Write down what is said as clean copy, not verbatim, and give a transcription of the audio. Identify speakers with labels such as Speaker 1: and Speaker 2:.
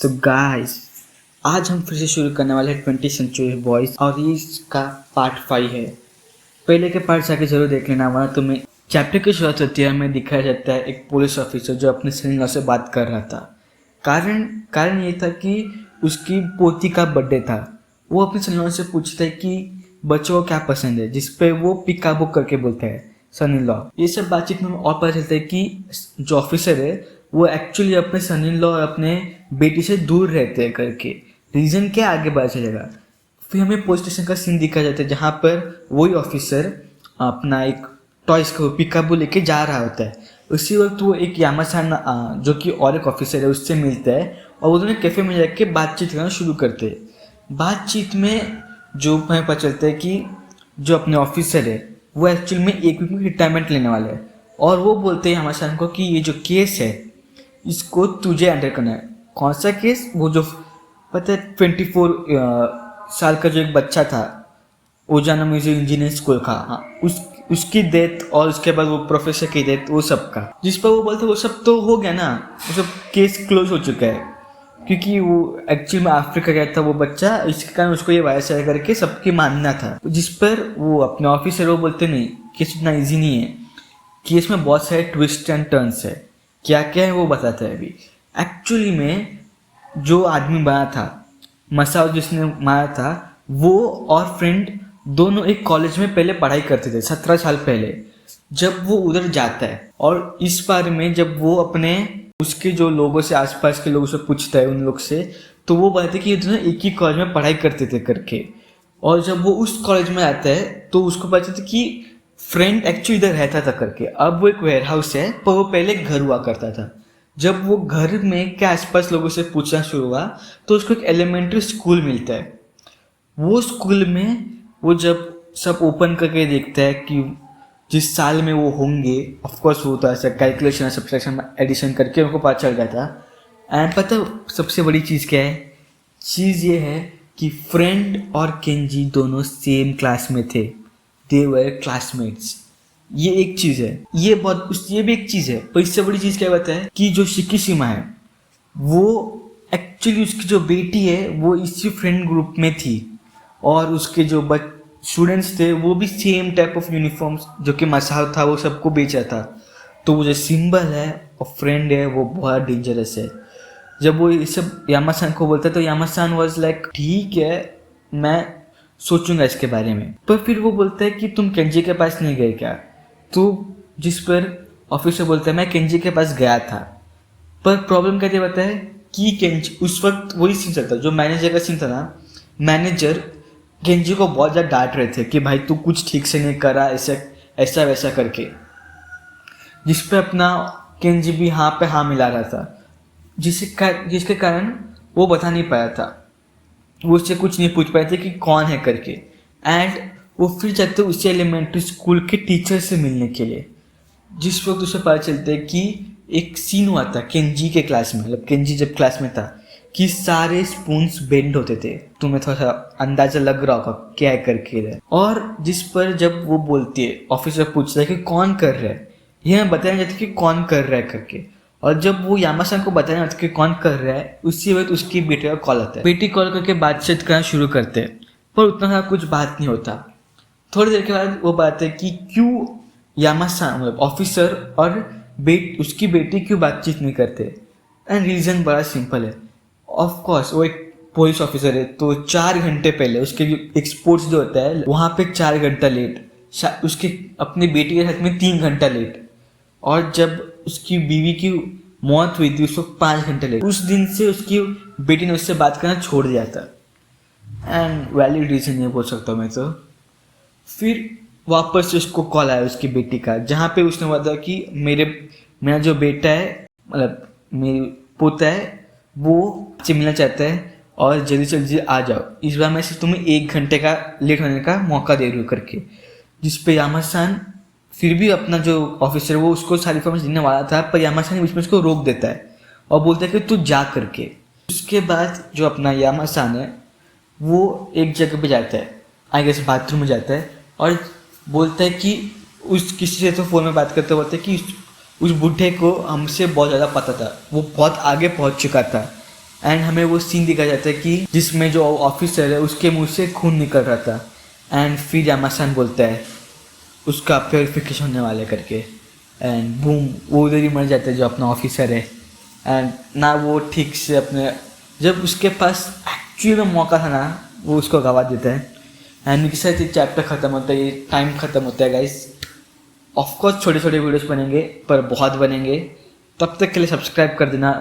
Speaker 1: तो गाइस आज हम फिर से शुरू करने वाले हैं 20th सेंचुरी बॉयज और ये इसका पार्ट 5 है। पहले के पार्ट जाके जरूर देख लेना। वहाँ तुम्हें चैप्टर की शुरुआत होती है, हमें दिखाया जाता है एक पुलिस ऑफिसर जो अपने सन-इन-लॉ से बात कर रहा था। कारण ये था कि उसकी पोती का बर्थडे था। वो अपने सन-इन-लॉ से पूछता है कि बच्चों को क्या पसंद है, जिस पे वो पिकाबो करके बोलते हैं सन-इन-लॉ। ये सब बातचीत में और पता चलता है कि जो ऑफिसर है वो एक्चुअली अपने सन-इन-लॉ और अपने बेटी से दूर रहते हैं करके। रीज़न क्या आगे पता चलेगा। फिर हमें पुलिस स्टेशन का सीन दिखाया जाता है जहाँ पर वही ऑफिसर अपना एक टॉयस को पिकाबू लेके जा रहा होता है। उसी वक्त वो एक यामासान जो कि और एक ऑफिसर है उससे मिलता है और वो दोनों कैफ़े में जाके बातचीत करना शुरू करते हैं। बातचीत में जो हमें पता चलता है कि जो अपने ऑफिसर है वो एक्चुअल में एक वीक में रिटायरमेंट लेने वाला है और वो बोलते हैं यामासान को कि ये जो केस है इसको तुझे हैंडल करना है। कौन सा केस? वो जो पता है 24 साल का जो एक बच्चा था ओजाना म्यूजिक इंजीनियरिंग स्कूल का, हाँ, उसकी डेथ और उसके बाद वो प्रोफेसर की डेथ, वो सब का, जिस पर वो बोलते वो सब तो हो गया ना, वो सब केस क्लोज हो चुका है क्योंकि वो एक्चुअली में अफ्रीका गया था वो बच्चा, इसके कारण उसको ये वायरस आया करके सबकी मानना था। जिस पर वो अपने ऑफिसर वो बोलते नहीं केस इतना ईजी नहीं है, केस में बहुत सारे ट्विस्ट एंड टर्न्स है। क्या क्या है वो बताता है अभी। एक्चुअली में जो आदमी बना था मसाओ जिसने मारा था, वो और फ्रेंड दोनों एक कॉलेज में पहले पढ़ाई करते थे 17 साल पहले। जब वो उधर जाता है और इस बारे में जब वो अपने उसके जो लोगों से आसपास के लोगों से पूछता है उन लोग से, तो वो बताते कि ये दोनों एक ही कॉलेज में पढ़ाई करते थे करके। और जब वो उस कॉलेज में आता है तो उसको पता चलता कि फ्रेंड एक्चुअली इधर रहता था करके। अब वो एक वेयर हाउस है पर वो पहले घर हुआ करता था। जब वो घर में के आसपास लोगों से पूछना शुरू हुआ तो उसको एक एलिमेंट्री स्कूल मिलता है। वो स्कूल में वो जब सब ओपन करके देखता है कि जिस साल में वो होंगे, ऑफ कोर्स वो तो ऐसा कैलकुलेशन सब्ट्रैक्शन एडिशन करके उनको पता चल जाता। एंड पता सबसे बड़ी चीज़ क्या है? चीज़ ये है कि फ्रेंड और केंजी दोनों सेम क्लास में थे। दे वर क्लासमेट्स। ये एक चीज़ है, ये भी एक चीज़ है। पर इससे बड़ी चीज़ क्या बताया है कि जो शिकीशिमा है वो एक्चुअली उसकी जो बेटी है वो इसी फ्रेंड ग्रुप में थी और उसके जो स्टूडेंट्स थे वो भी सेम टाइप ऑफ यूनिफॉर्म्स जो कि मसाओ था वो सबको बेचा था। तो वो जो सिंबल है और फ्रेंड है वो बहुत डेंजरस है। जब वो ये सब यामासान को बोलता है तो यामासान वाज लाइक ठीक है मैं सोचूंगा इसके बारे में। पर फिर वो बोलता है कि तुम केंजी के पास नहीं गए क्या? तो जिस पर ऑफिसर बोलता है मैं केंजी के पास गया था। पर प्रॉब्लम क्या बताया है कि केंजी उस वक्त वही सीन चलता जो मैनेजर का सीन था ना। मैनेजर केंजी को बहुत ज़्यादा डांट रहे थे कि भाई तू कुछ ठीक से नहीं करा, ऐसा वैसा करके, जिस पे अपना केंजी भी हाँ पे हाँ मिला रहा था, जिसके कारण वो बता नहीं पाया था, वो उससे कुछ नहीं पूछ पाए थे कि कौन है करके। एंड वो फिर जाते उसी एलिमेंट्री स्कूल के टीचर से मिलने के लिए, जिस वक्त उसे पता चलता है कि एक सीन हुआ था केंजी के क्लास में, मतलब केंजी जब क्लास में था, कि सारे स्पून्स बेंड होते थे। तुम्हें थोड़ा सा अंदाजा लग रहा होगा क्या है करके। और जिस पर जब वो बोलती है ऑफिसर पूछता है कि कौन कर रहा है, यह बताया जाता है कि कौन कर रहा है करके। और जब वो यामासान को बताया जाता है कि कौन कर रहा है, उसी वक्त उसकी बेटी का कॉल आता है। बेटी कॉल करके बातचीत करना शुरू करते हैं पर उतना सा कुछ बात नहीं होता। थोड़ी देर के बाद वो बात है कि क्यों यामासान मतलब ऑफिसर और उसकी बेटी क्यों बातचीत नहीं करते। एंड रीज़न बड़ा सिंपल है। ऑफ कोर्स वो एक पुलिस ऑफिसर है तो 4 घंटे पहले उसके एक स्पोर्ट्स जो होता है वहाँ पे 4 घंटा लेट, उसके अपनी बेटी के साथ में 3 घंटा लेट, और जब उसकी बीवी की मौत हुई थी उस वक्त 5 घंटे लेट। उस दिन से उसकी बेटी ने उससे बात करना छोड़ दिया था। एंड वैलिड रीज़न नहीं बोल सकता मैं तो। फिर वापस से उसको कॉल आया उसकी बेटी का, जहाँ पे उसने बताया कि मेरा जो बेटा है मतलब मेरी पोता है वो से मिलना चाहता है और जल्दी से जल्दी आ जाओ, इस बार मैं सिर्फ तुम्हें 1 घंटे का लेट होने का मौका दे रही हूँ करके। जिस पे यामासान फिर भी अपना जो ऑफिसर वो उसको सारी फॉर्म्स देने वाला था पर यामासान बीच में उसको रोक देता है और बोलता है कि तू जा करके। उसके बाद जो अपना यामासान है वो एक जगह पे जाता है, आई गेस बाथरूम में जाता है और बोलता है कि उस किसी से तो फ़ोन में बात करते बोलते हैं कि उस बूढ़े को हमसे बहुत ज़्यादा पता था, वो बहुत आगे पहुंच चुका था एंड हमें वो सीन दिखाया जाता है कि जिसमें जो ऑफिसर है उसके मुंह से खून निकल रहा था, एंड फिर यामासान बोलता है उसका प्योरिफिकेशन होने वाले करके, एंड बूम वो उधर ही मर जाता है जो अपना ऑफिसर है। एंड ना वो ठीक से अपने, जब उसके पास एक्चुअली में मौका था ना, वो उसको गवा देता है। एंड इनके साथ ये चैप्टर ख़त्म होता है, ये टाइम ख़त्म होता है गाइस। ऑफकोर्स छोटे छोटे वीडियोस बनेंगे पर बहुत बनेंगे, तब तक के लिए सब्सक्राइब कर देना।